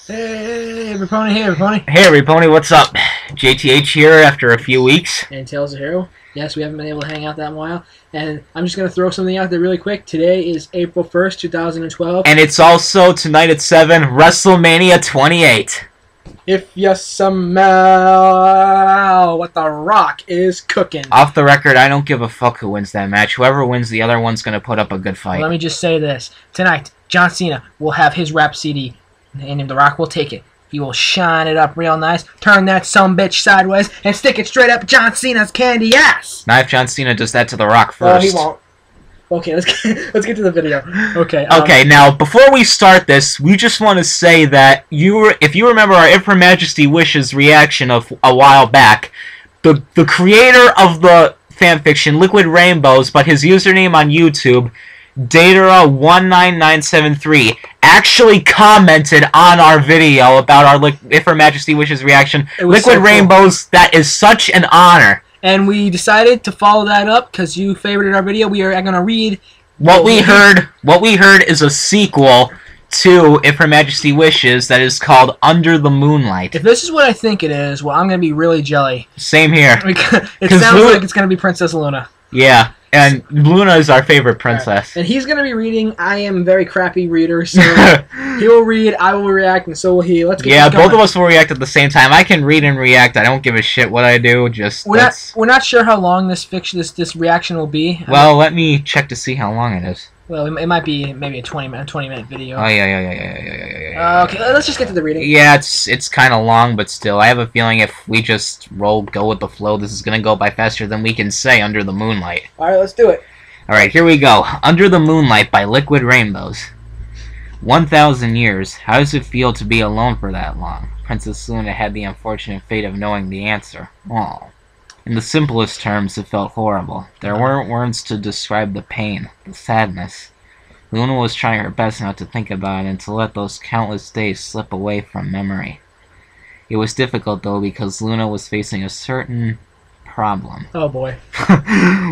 Hey, Raponi, hey, Raponi. Hey, Raponi, what's up? JTH here after a few weeks. And Tailsthehero. Yes, we haven't been able to hang out that while. And I'm just going to throw something out there really quick. Today is April 1st, 2012. And it's also, tonight at 7, WrestleMania 28. If you smell what The Rock is cooking. Off the record, I don't give a fuck who wins that match. Whoever wins, the other one's going to put up a good fight. Well, let me just say this. Tonight, John Cena will have his rap CD, and The Rock will take it. He will shine it up real nice, turn that sumbitch sideways, and stick it straight up John Cena's candy ass. Now, if John Cena does that to The Rock Oh, first. he won't. Okay, let's get to the video. Okay. Okay, now, before we start this, we just want to say that if you remember our Her Majesty Wishes reaction of a while back, the creator of the fanfiction, Liquid Rainbows, but his username on YouTube, Datara19973, actually commented on our video about our If Her Majesty Wishes reaction. Liquid so cool. Rainbows, that is such an honor. And we decided to follow that up because you favorited our video. We are going to read What we heard is a sequel to If Her Majesty Wishes that is called Under the Moonlight. If this is what I think it is, well, I'm going to be really jelly. Same here. It sounds like it's going to be Princess Luna. Yeah, and Luna is our favorite princess. Right. And he's going to be reading. I am a very crappy reader, so he will read, I will react, and so will he. Let's get this going. Both of us will react at the same time. I can read and react. I don't give a shit what I do. We're not sure how long this reaction will be. Well, let me check to see how long it is. Well, it might be maybe a 20-minute video. Oh yeah. Okay, let's just get to the reading. Yeah, it's kind of long, but still, I have a feeling if we just go with the flow, this is gonna go by faster than we can say Under the Moonlight. All right, let's do it. All right, here we go. Under the Moonlight by Liquid Rainbows. 1,000 years. How does it feel to be alone for that long? Princess Luna had the unfortunate fate of knowing the answer. Oh. In the simplest terms, it felt horrible. There weren't words to describe the pain, the sadness. Luna was trying her best not to think about it and to let those countless days slip away from memory. It was difficult, though, because Luna was facing a certain problem. Oh, boy.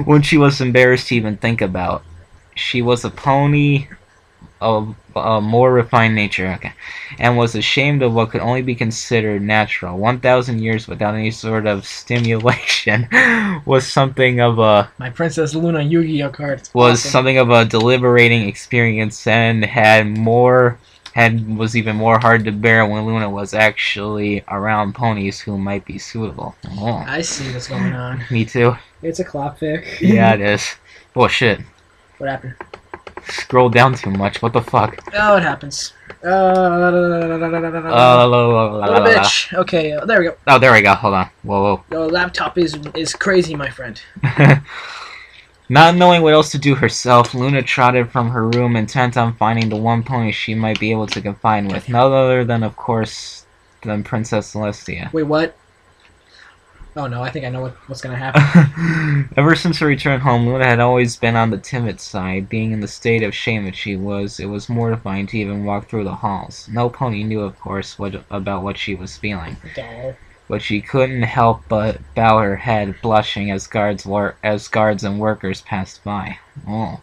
One she was embarrassed to even think about. She was a pony of a more refined nature, and was ashamed of what could only be considered natural. 1,000 years without any sort of stimulation was something of a My Princess Luna Yu-Gi-Oh card. Something of a deliberating experience, and was even more hard to bear when Luna was actually around ponies who might be suitable. Oh. I see what's going on. Me too. It's a clapfic. Yeah, it is. Oh shit. What happened? Scroll down too much. What the fuck? Oh, it happens. Bitch. Okay, there we go. Oh, there we go. Hold on. Whoa. Your laptop is crazy, my friend. Not knowing what else to do herself, Luna trotted from her room, intent on finding the one pony she might be able to confide with. None other than, of course, Princess Celestia. Wait, what? Oh no, I think I know what's gonna happen. Ever since her return home, Luna had always been on the timid side. Being in the state of shame that she was, it was mortifying to even walk through the halls. No pony knew, of course, about what she was feeling. But she couldn't help but bow her head, blushing as guards and workers passed by. Oh.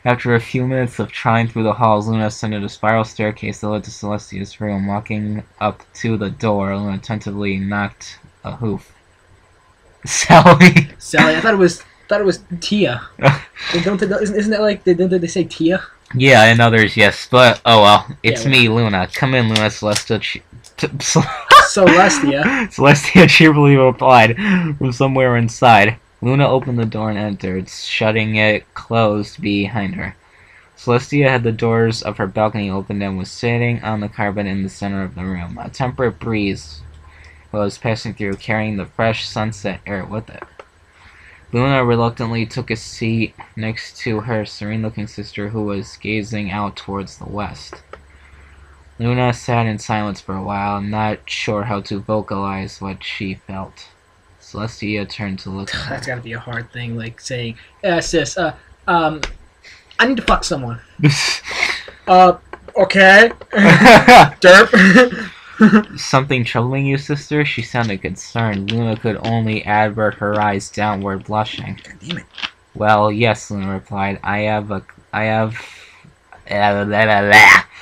After a few minutes of trying through the halls, Luna ascended a spiral staircase that led to Celestia's room. Walking up to the door, Luna attentively knocked a hoof. Sally. Sally, I thought it was Tia. Isn't that like did they say Tia? Yeah, and others, yes, but oh well. It's me, Luna. Come in, Luna. Celestia. Celestia cheerfully replied from somewhere inside. Luna opened the door and entered, shutting it closed behind her. Celestia had the doors of her balcony opened and was sitting on the carpet in the center of the room. A temperate breeze was passing through, carrying the fresh sunset air with it. Luna reluctantly took a seat next to her serene-looking sister, who was gazing out towards the west. Luna sat in silence for a while, not sure how to vocalize what she felt. Celestia turned to look at her. That's gotta be a hard thing, like saying, sis, I need to fuck someone. Okay. Derp. Something troubling you, sister? She sounded concerned. Luna could only avert her eyes downward, blushing. God damn it. Well, yes, Luna replied. I have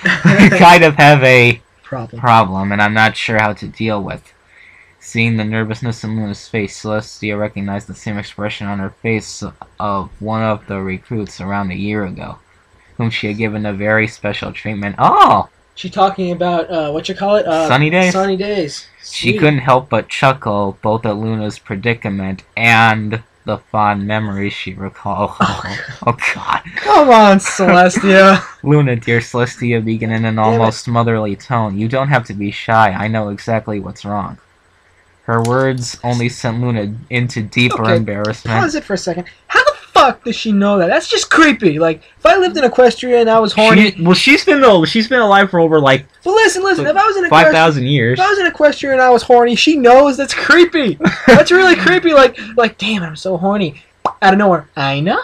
I kind of have a Problem. and I'm not sure how to deal with. Seeing the nervousness in Luna's face, Celestia recognized the same expression on her face of one of the recruits around a year ago, whom she had given a very special treatment. Oh! She talking about, Sunny Days? Sunny Days. She Sweet. couldn't help but chuckle, both at Luna's predicament and the fond memories she recalled. Oh, God. Come on, Celestia. Luna, dear Celestia, began in an almost motherly tone. You don't have to be shy. I know exactly what's wrong. Her words only sent Luna into deeper embarrassment. Pause it for a second. How the fuck does she know that? That's just creepy. Like, if I lived in Equestria and I was horny... She's been alive for over, like... Well, listen. If I was in 5,000 years. If I was in Equestria and I was horny, she knows. That's creepy. That's really creepy. Like, damn, I'm so horny. Out of nowhere. I know.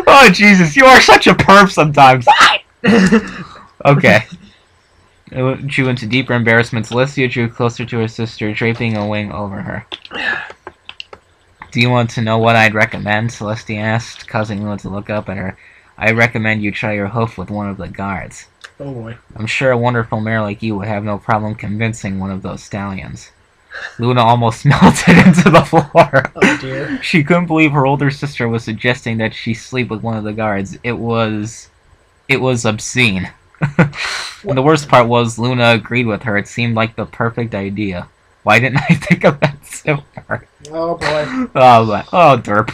Oh, Jesus. You are such a perv sometimes. Okay. She went to deeper embarrassment. Celestia drew closer to her sister, draping a wing over her. Do you want to know what I'd recommend? Celestia asked, causing Luna to look up at her. I recommend you try your hoof with one of the guards. Oh boy. I'm sure a wonderful mare like you would have no problem convincing one of those stallions. Luna almost melted into the floor. Oh dear. She couldn't believe her older sister was suggesting that she sleep with one of the guards. It was obscene. And the worst part was Luna agreed with her. It seemed like the perfect idea. Why didn't I think of that sooner? Oh boy. Oh derp.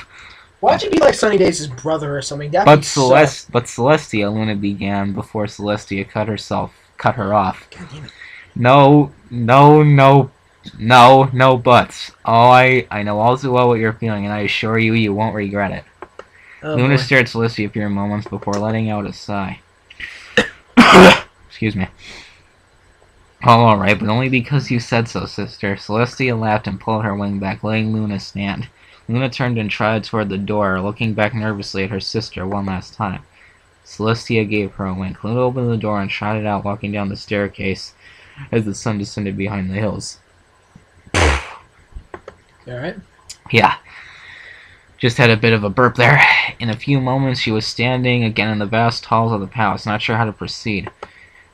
Why'd you be like Sunny Days' brother or something? But Celestia, Luna began before Celestia cut her off. God damn it. No buts. I know all too well what you're feeling, and I assure you, you won't regret it. Oh, Luna boy. stared at Celestia a few moments before letting out a sigh. Excuse me. Oh, alright, but only because you said so, sister. Celestia laughed and pulled her wing back, letting Luna stand. Luna turned and trotted toward the door, looking back nervously at her sister one last time. Celestia gave her a wink. Luna opened the door and trotted out, walking down the staircase as the sun descended behind the hills. You alright? Yeah. Just had a bit of a burp there. In a few moments, she was standing again in the vast halls of the palace, not sure how to proceed.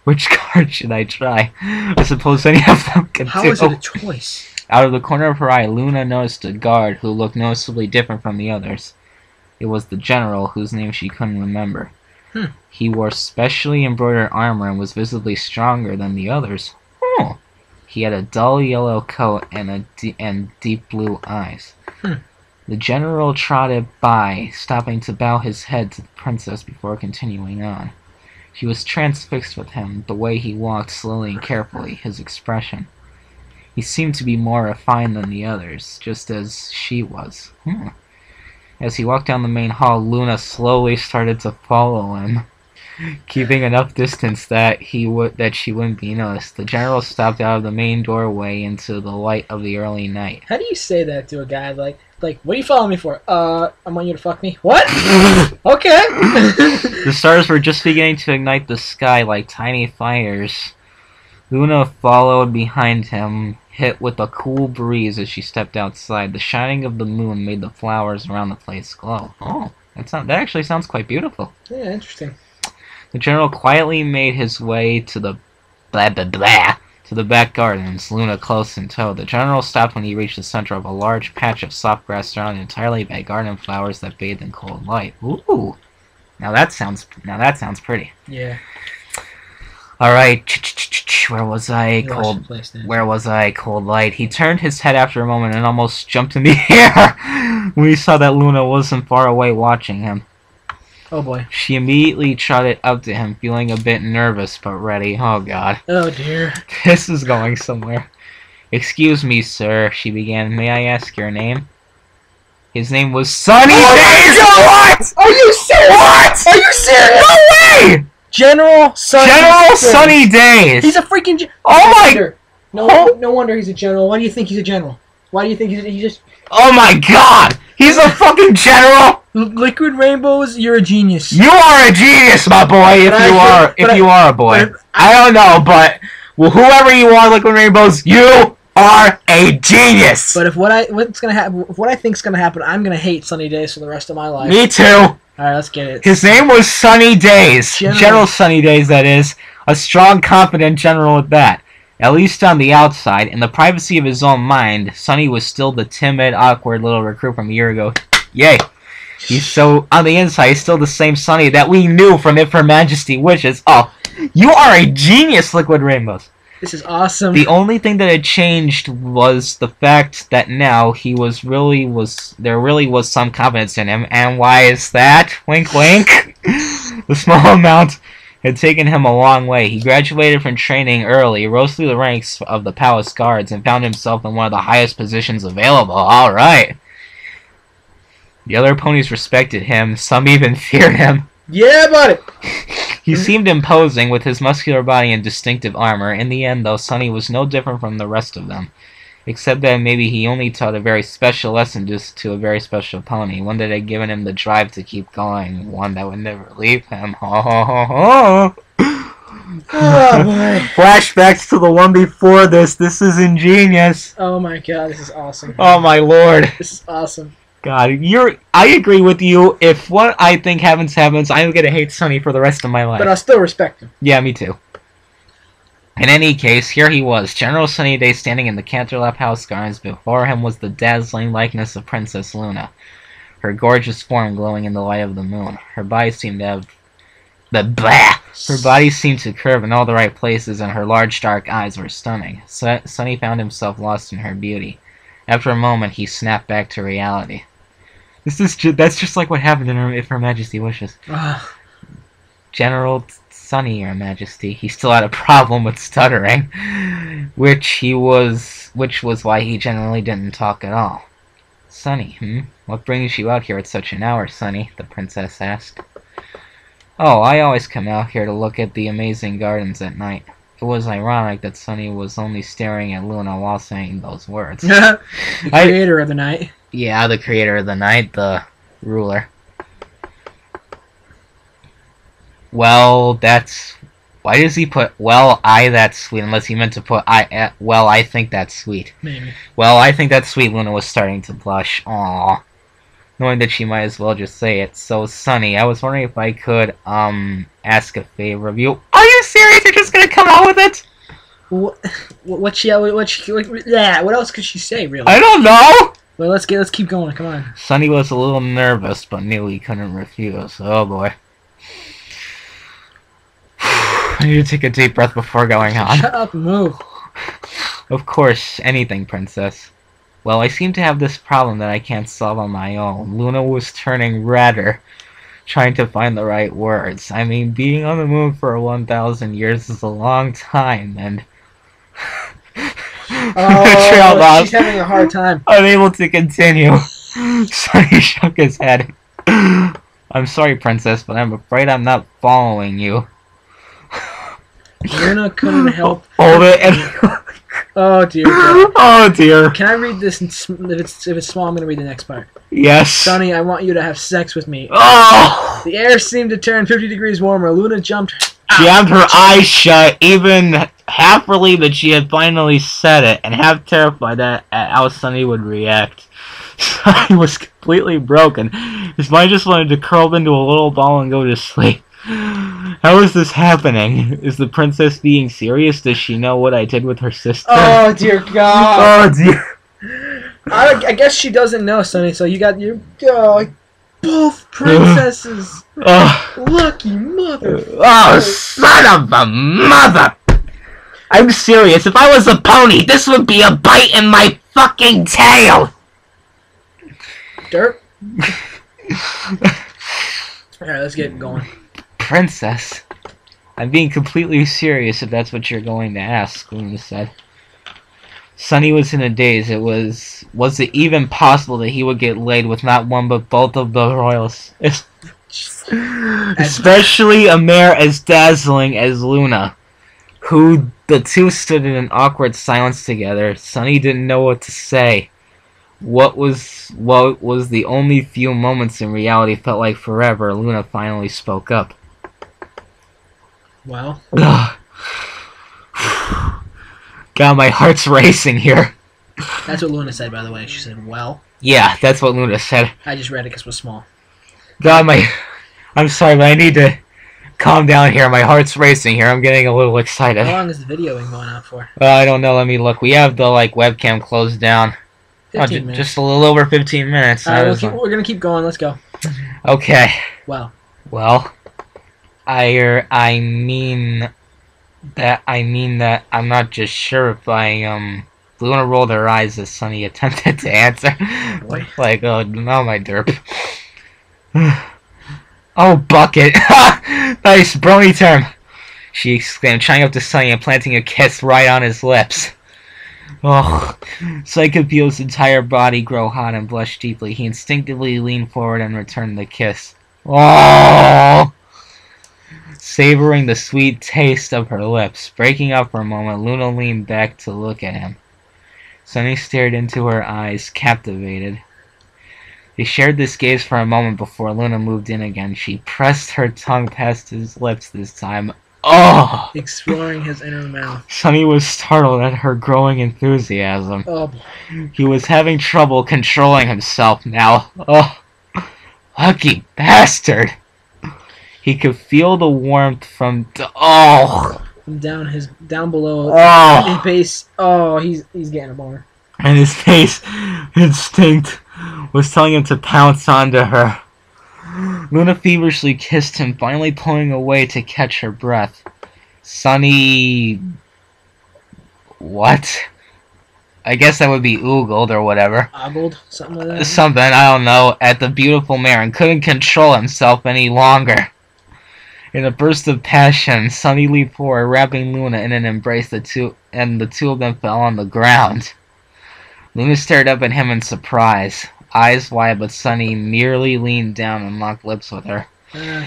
Which card should I try? I suppose any of them can do. How is it a choice? Out of the corner of her eye, Luna noticed a guard who looked noticeably different from the others. It was the general, whose name she couldn't remember. He wore specially embroidered armor and was visibly stronger than the others. Oh. He had a dull yellow coat and deep blue eyes. The general trotted by, stopping to bow his head to the princess before continuing on. She was transfixed with him, the way he walked slowly and carefully, his expression. He seemed to be more refined than the others, just as she was. As he walked down the main hall, Luna slowly started to follow him, keeping enough distance that she wouldn't be noticed. The general stopped out of the main doorway into the light of the early night. How do you say that to a guy? Like, what are you following me for? I want you to fuck me. What? Okay. The stars were just beginning to ignite the sky like tiny fires. Luna followed behind him, hit with a cool breeze as she stepped outside. The shining of the moon made the flowers around the place glow. Oh, that actually sounds quite beautiful. Yeah, interesting. The general quietly made his way to the to the back gardens, Luna close in tow. The general stopped when he reached the center of a large patch of soft grass surrounded entirely by garden flowers that bathed in cold light. Ooh, now that sounds pretty. Yeah. All right, where was I? Where was I? Cold light. He turned his head after a moment and almost jumped in the air when he saw that Luna wasn't far away watching him. Oh boy. She immediately trotted up to him, feeling a bit nervous but ready. Oh god. Oh dear. This is going somewhere. Excuse me, sir, she began. May I ask your name? His name was Sunny Days! What? Are you serious? What? Are you serious? No way! General Sunny Days! He's a freaking Oh my... No wonder he's a general. Why do you think he's a general? Why do you think he's just... Oh my god! He's a fucking general! Liquid Rainbows, you're a genius. You are a genius, my boy, if you are a boy. I don't know, but whoever you are, Liquid Rainbows, you are a genius! But if what I think's gonna happen, I'm gonna hate Sunny Days for the rest of my life. Me too! Alright, let's get it. His name was Sunny Days. General Sunny Days, that is. A strong, confident general at that. At least on the outside, in the privacy of his own mind, Sunny was still the timid, awkward little recruit from a year ago. Yay! He's so, on the inside, he's still the same Sunny that we knew from If Her Majesty Wishes. Oh, you are a genius, Liquid Rainbows. This is awesome. The only thing that had changed was the fact that now there really was some confidence in him. And why is that? Wink, wink. The small amount had taken him a long way. He graduated from training early, rose through the ranks of the palace guards, and found himself in one of the highest positions available. All right. The other ponies respected him. Some even feared him. Yeah, buddy! He seemed imposing with his muscular body and distinctive armor. In the end, though, Sunny was no different from the rest of them, except that maybe he only taught a very special lesson just to a very special pony, one that had given him the drive to keep going, one that would never leave him. Ho ho ho ho! Oh, boy. Flashbacks to the one before this. This is ingenious. Oh my god, this is awesome. Oh my lord. This is awesome. God, I agree with you. If what I think happens, I'm gonna hate Sunny for the rest of my life. But I'll still respect him. Yeah, me too. In any case, here he was, General Sunny Day, standing in the Canterlap House gardens. Before him was the dazzling likeness of Princess Luna, her gorgeous form glowing in the light of the moon. Her body seemed to have... Her body seemed to curve in all the right places, and her large dark eyes were stunning. Sunny found himself lost in her beauty. After a moment, he snapped back to reality. That's just like what happened in If Her Majesty Wishes. General Sunny, Your Majesty. He still had a problem with stuttering, which was why he generally didn't talk at all. Sunny, What brings you out here at such an hour, Sunny? The princess asked. Oh, I always come out here to look at the amazing gardens at night. It was ironic that Sunny was only staring at Luna while saying those words. The creator of the night. Yeah, the creator of the night, the ruler. Well, that's... Why does he put, well, that's sweet, unless he meant to put, well, I think that's sweet. Maybe. Well, I think that's sweet. Luna was starting to blush. Aww. Knowing that she might as well just say it. So, Sunny, I was wondering if I could, ask a favor of you. Are you serious? You're just gonna come out with it? What else could she say, really? I don't know! Well, let's keep going, come on. Sunny was a little nervous, but knew he couldn't refuse. Oh, boy. I need to take a deep breath before going on. Shut up and move. Of course, anything, princess. Well, I seem to have this problem that I can't solve on my own. Luna was turning redder, trying to find the right words. I mean, being on the moon for 1,000 years is a long time, and... Oh, she's having a hard time. Unable to continue. Sunny shook his head. I'm sorry, princess, but I'm afraid I'm not following you. Luna couldn't help. Hold it. Oh dear. God. Oh dear. Can I read this? If it's small, I'm gonna read the next part. Yes. Sunny, I want you to have sex with me. Oh! The air seemed to turn 50 degrees warmer. Luna jumped. She jammed her eyes shut, even half relieved that she had finally said it, and half terrified at how Sunny would react. Sunny was completely broken. His mind just wanted to curl up into a little ball and go to sleep. How is this happening? Is the princess being serious? Does she know what I did with her sister? Oh dear God! Oh dear. I guess she doesn't know, Sunny. So you got your both princesses. Lucky mother. Oh, son of a mother! I'm serious. If I was a pony, this would be a bite in my fucking tail. Dirt. All right, let's get going. Princess, I'm being completely serious if that's what you're going to ask, Luna said. Sunny was in a daze. Was it even possible that he would get laid with not one but both of the royals? Especially a mare as dazzling as Luna, who the two stood in an awkward silence together. Sunny didn't know what to say. What was the only few moments in reality felt like forever. Luna finally spoke up. Well. God, my heart's racing here. That's what Luna said, by the way. She said, well. Yeah, that's what Luna said. I just read it because it was small. God, my I'm sorry, but I need to calm down here. My heart's racing here. I'm getting a little excited. How long is the video been going on for? I don't know. Let me look. We have the webcam closed down. 15 minutes. Just a little over 15 minutes. We're gonna keep going. Let's go. Okay. Well, I mean that I'm not just sure if Luna rolled her eyes as Sunny attempted to answer. Boy. Like, oh, now my derp. Oh, bucket! Nice brony term! She exclaimed, trying up to Sunny and planting a kiss right on his lips. Oh, Sunny could feel his entire body grow hot and blush deeply. He instinctively leaned forward and returned the kiss. Oh! Savoring the sweet taste of her lips. Breaking up for a moment, Luna leaned back to look at him. Sunny stared into her eyes, captivated. They shared this gaze for a moment before Luna moved in again. She pressed her tongue past his lips this time. Oh! Exploring his inner mouth. Sunny was startled at her growing enthusiasm. Oh, boy. He was having trouble controlling himself now. Oh, lucky bastard! He could feel the warmth from down below. Oh. His base. Oh, he's getting a boner. And his face instinct was telling him to pounce onto her. Luna feverishly kissed him, finally pulling away to catch her breath. Sunny... What? I guess that would be oogled or whatever. Ogled? Something like that? Something, I don't know, at the beautiful mare and couldn't control himself any longer. In a burst of passion, Sunny leaped forward, wrapping Luna in an embrace, and the two of them fell on the ground. Luna stared up at him in surprise, eyes wide, but Sunny merely leaned down and locked lips with her.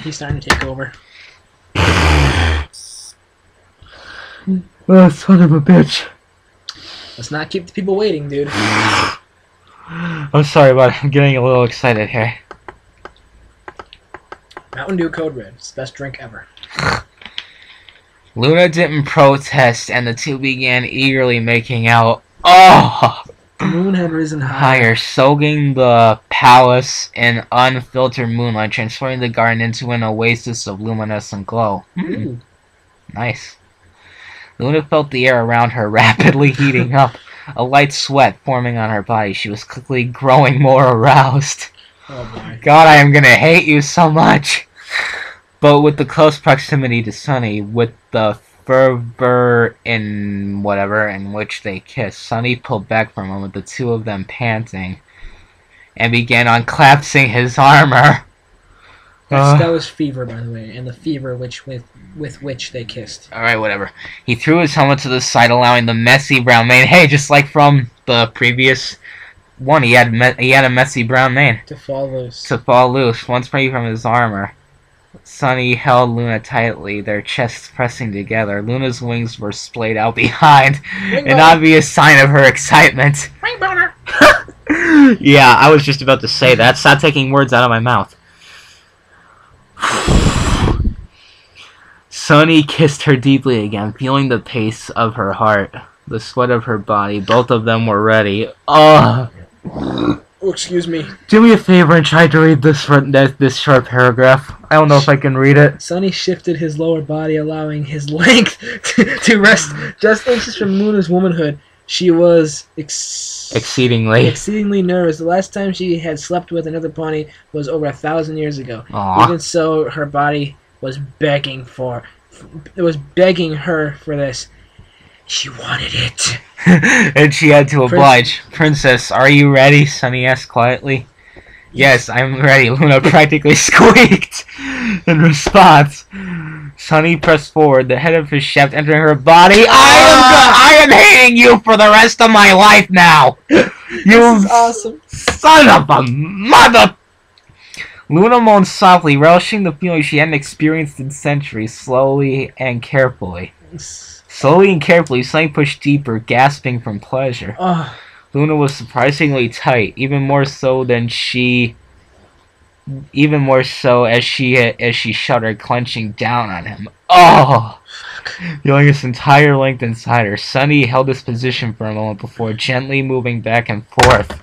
He's starting to take over. Oh, son of a bitch. Let's not keep the people waiting, dude. I'm sorry, but I'm getting a little excited here. Mountain Dew Code Red. It's the best drink ever. Luna didn't protest, and the two began eagerly making out. Oh! The moon had risen Higher, soaking the palace in unfiltered moonlight, transforming the garden into an oasis of luminescent glow. Ooh. Nice. Luna felt the air around her rapidly heating up, a light sweat forming on her body. She was quickly growing more aroused. Oh boy. God, I am gonna hate you so much! But with the close proximity to Sunny, with the fervor in which they kissed, Sunny pulled back for a moment, the two of them panting, and began unclasping his armor. That was fever, by the way, and the fever with which they kissed. Alright, whatever. He threw his helmet to the side, allowing the messy brown mane. Hey, just like from the previous one, he had a messy brown mane. To fall loose. Once free from his armor. Sunny held Luna tightly, their chests pressing together. Luna's wings were splayed out behind, an obvious sign of her excitement. Ring boner! Yeah, I was just about to say that. Stop taking words out of my mouth. Sunny kissed her deeply again, feeling the pace of her heart, the sweat of her body. Both of them were ready. Oh, excuse me. Do me a favor and try to read this short paragraph. I don't know if I can read it. Sunny shifted his lower body, allowing his length to rest just inches from Luna's womanhood. She was exceedingly nervous. The last time she had slept with another pony was over 1,000 years ago. Aww. Even so, her body was begging her for this. She wanted it. And she had to oblige. Princess, are you ready? Sunny asked quietly. Yes, I'm ready. Luna practically squeaked in response. Sunny pressed forward, the head of his shaft entering her body. I am hating you for the rest of my life now. You This is awesome. Son of a mother. Luna moaned softly, relishing the feeling she hadn't experienced in centuries, slowly and carefully. Sunny pushed deeper, gasping from pleasure. Oh. Luna was surprisingly tight, even more so as she shuddered, clenching down on him. Oh! Feeling his entire length inside her, Sunny held this position for a moment before gently moving back and forth,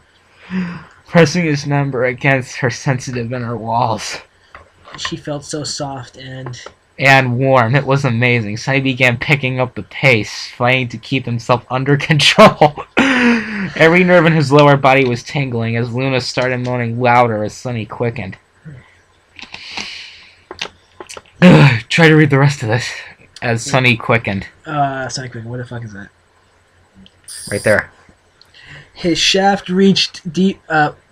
pressing his member against her sensitive inner walls. She felt so soft and warm. It was amazing. Sunny began picking up the pace, fighting to keep himself under control. Every nerve in his lower body was tingling as Luna started moaning louder as Sunny quickened. Try to read the rest of this. As Sunny quickened. Sunny quickened. What the fuck is that? Right there. His shaft reached deep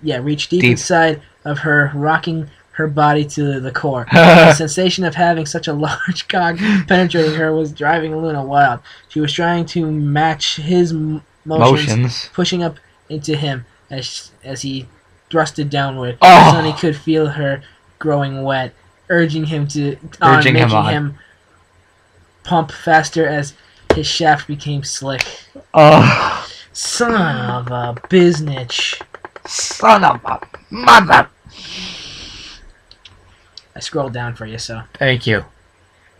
inside of her, rocking her body to the core. The sensation of having such a large cock penetrating her was driving Luna wild. She was trying to match his motions, pushing up into him as he thrusted downward. Oh. Sunny could feel her growing wet, urging him making him pump faster as his shaft became slick. Oh. Son of a biznitch. Son of a mother. I scrolled down for you, so. Thank you.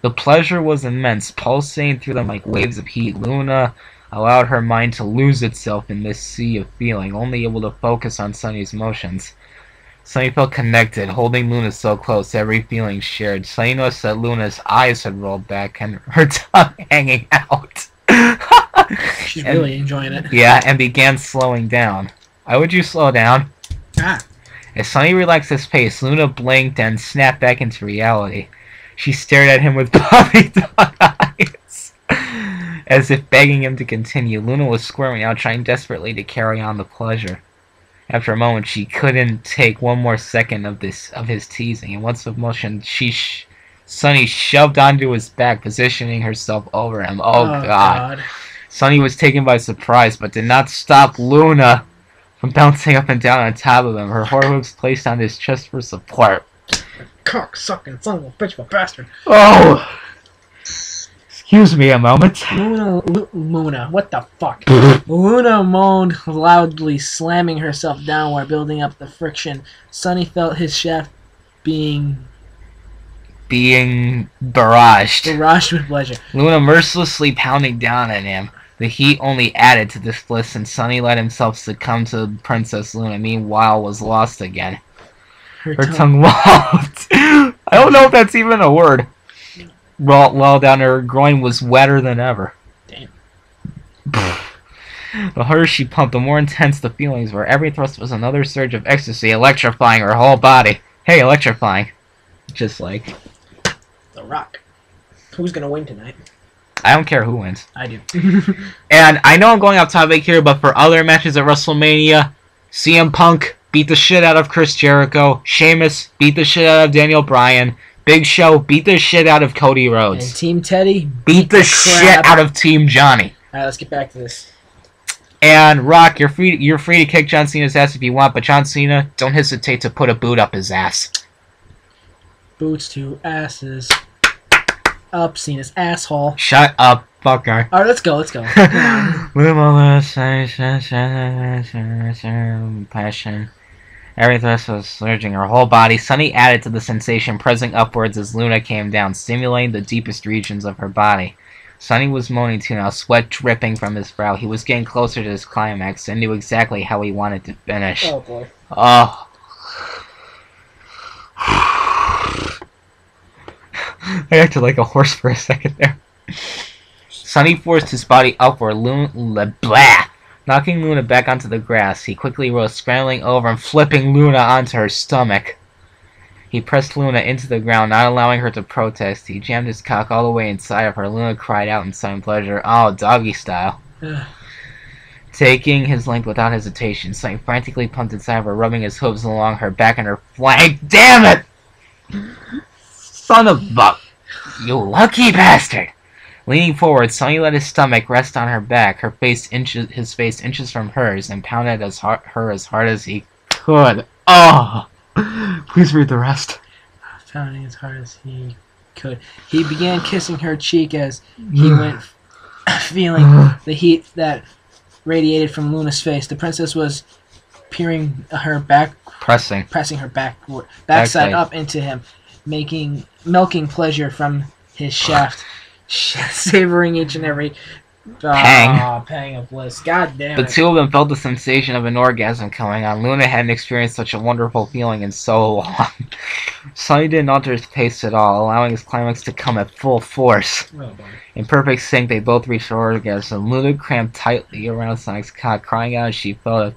The pleasure was immense, pulsating through them like waves of heat. Luna allowed her mind to lose itself in this sea of feeling, only able to focus on Sunny's motions. Sunny felt connected, holding Luna so close, every feeling shared. Sunny noticed that Luna's eyes had rolled back and her tongue hanging out. She's really enjoying it. Yeah, and began slowing down. Why would you slow down? As Sunny relaxed his pace, Luna blinked and snapped back into reality. She stared at him with puppy-dog eyes, as if begging him to continue. Luna was squirming out, trying desperately to carry on the pleasure. After a moment, she couldn't take one more second of his teasing, and once with motion, Sunny shoved onto his back, positioning herself over him. Oh God. Sunny was taken by surprise, but did not stop Luna from bouncing up and down on top of him, her forehooks placed on his chest for support. Cock-sucking son of a bitch of a bastard. Oh! Excuse me a moment. Luna, what the fuck? Luna moaned loudly, slamming herself downward, building up the friction. Sunny felt his shaft being barraged. Barraged with pleasure. Luna mercilessly pounding down at him. The heat only added to this bliss, and Sunny let himself succumb to Princess Luna, meanwhile was lost again. Her tongue lolled. I don't know if that's even a word. Well, down her groin was wetter than ever. Damn. The harder she pumped, the more intense the feelings were. Every thrust was another surge of ecstasy, electrifying her whole body. Hey, electrifying. Just like The Rock. Who's gonna win tonight? I don't care who wins. I do. And I know I'm going off topic here, but for other matches at WrestleMania, CM Punk beat the shit out of Chris Jericho. Sheamus beat the shit out of Daniel Bryan. Big Show beat the shit out of Cody Rhodes. And Team Teddy beat the shit out of Team Johnny. Alright, let's get back to this. And Rock, you're free to kick John Cena's ass if you want, but John Cena, don't hesitate to put a boot up his ass. Boots to asses. Up Cena's asshole. Shut up, fucker. Alright, let's go. Come on. Passion. Everything was surging her whole body. Sunny added to the sensation, pressing upwards as Luna came down, stimulating the deepest regions of her body. Sunny was moaning too now, sweat dripping from his brow. He was getting closer to his climax and knew exactly how he wanted to finish. Oh boy. Oh. I acted like a horse for a second there. Sunny forced his body upward, knocking Luna back onto the grass. He quickly rose, scrambling over and flipping Luna onto her stomach. He pressed Luna into the ground, not allowing her to protest. He jammed his cock all the way inside of her. Luna cried out in sudden pleasure. Oh, doggy style. Taking his length without hesitation, Sunny frantically pumped inside of her, rubbing his hooves along her back and her flank. Damn it! Son of a... You lucky bastard! Leaning forward, Sunny let his stomach rest on her back, his face inches from hers, and pounded her as hard as he could. Oh! Please read the rest. Pounding as hard as he could. He began kissing her cheek as he went, feeling the heat that radiated from Luna's face. The princess was peering her back, pressing her backside up into him, milking pleasure from his shaft, savoring each and every Pang. Oh, pang of bliss. God damn The it. two of them felt the sensation of an orgasm coming on. Luna hadn't experienced such a wonderful feeling in so long. Sunny didn't alter his pace at all, allowing his climax to come at full force. Oh, boy. In perfect sync, they both reached their orgasm. Luna crammed tightly around Sonic's cock, crying out as she felt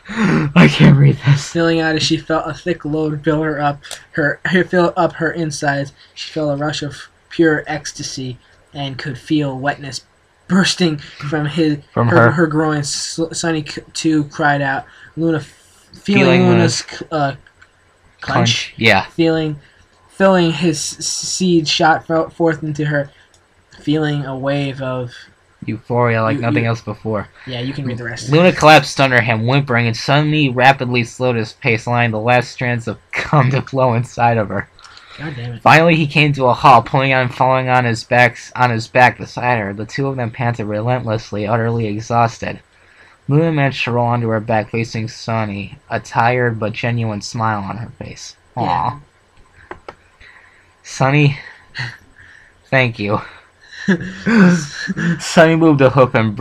I can't read this. Feeling out as she felt a thick load fill up her insides. She felt a rush of pure ecstasy and could feel wetness bursting from her groin. Sunny too cried out. Luna, feeling Luna's clench. Yeah. Feeling his seed shot forth into her. Feeling a wave of euphoria like nothing else before. Yeah, you can read the rest. Luna collapsed under him, whimpering, and suddenly rapidly slowed his pace, allowing the last strands of cum to flow inside of her. God damn it. Finally, he came to a halt, pulling on and falling on his back beside her. The two of them panted relentlessly, utterly exhausted. Luna managed to roll onto her back, facing Sunny, a tired but genuine smile on her face. Aww. Yeah. Sunny, thank you. Sunny moved a hoof and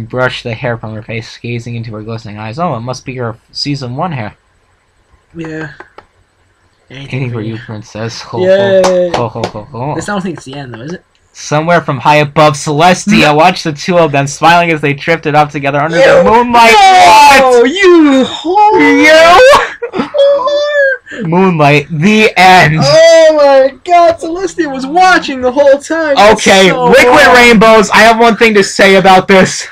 brushed the hair from her face, gazing into her glistening eyes. Oh, it must be her season 1 hair. Yeah. Anything for you, princess. Ho, Yay. ho, ho, ho, ho. I don't think it's the end, though, is it? Somewhere from high above, Celestia watched the two of them smiling as they drifted up together under the moonlight. Oh, you whore! Moonlight, the end. Oh my God, Celestia was watching the whole time. Okay, so liquid wrong. rainbows. I have one thing to say about this.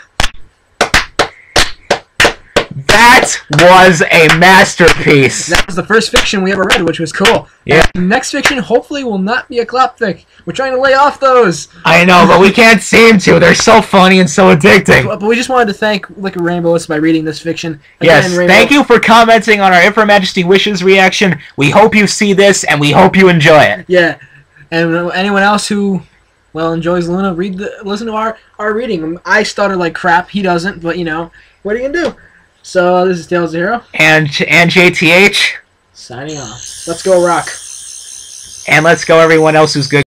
That was a masterpiece. That was the first fiction we ever read, which was cool. Yeah. And next fiction hopefully will not be a clapfic. We're trying to lay off those. I know, but we can't seem to. They're so funny and so addicting. But we just wanted to thank Liquid Rainbows by reading this fiction. Yes, Again, Rainbow, thank you for commenting on our If Her Majesty Wishes reaction. We hope you see this, and we hope you enjoy it. Yeah. And anyone else who, well, enjoys Luna, listen to our reading. I stutter like crap. He doesn't, but, you know, what are you going to do? So, this is Tailsthehero. And JTH. Signing off. Let's go rock. And let's go everyone else who's good.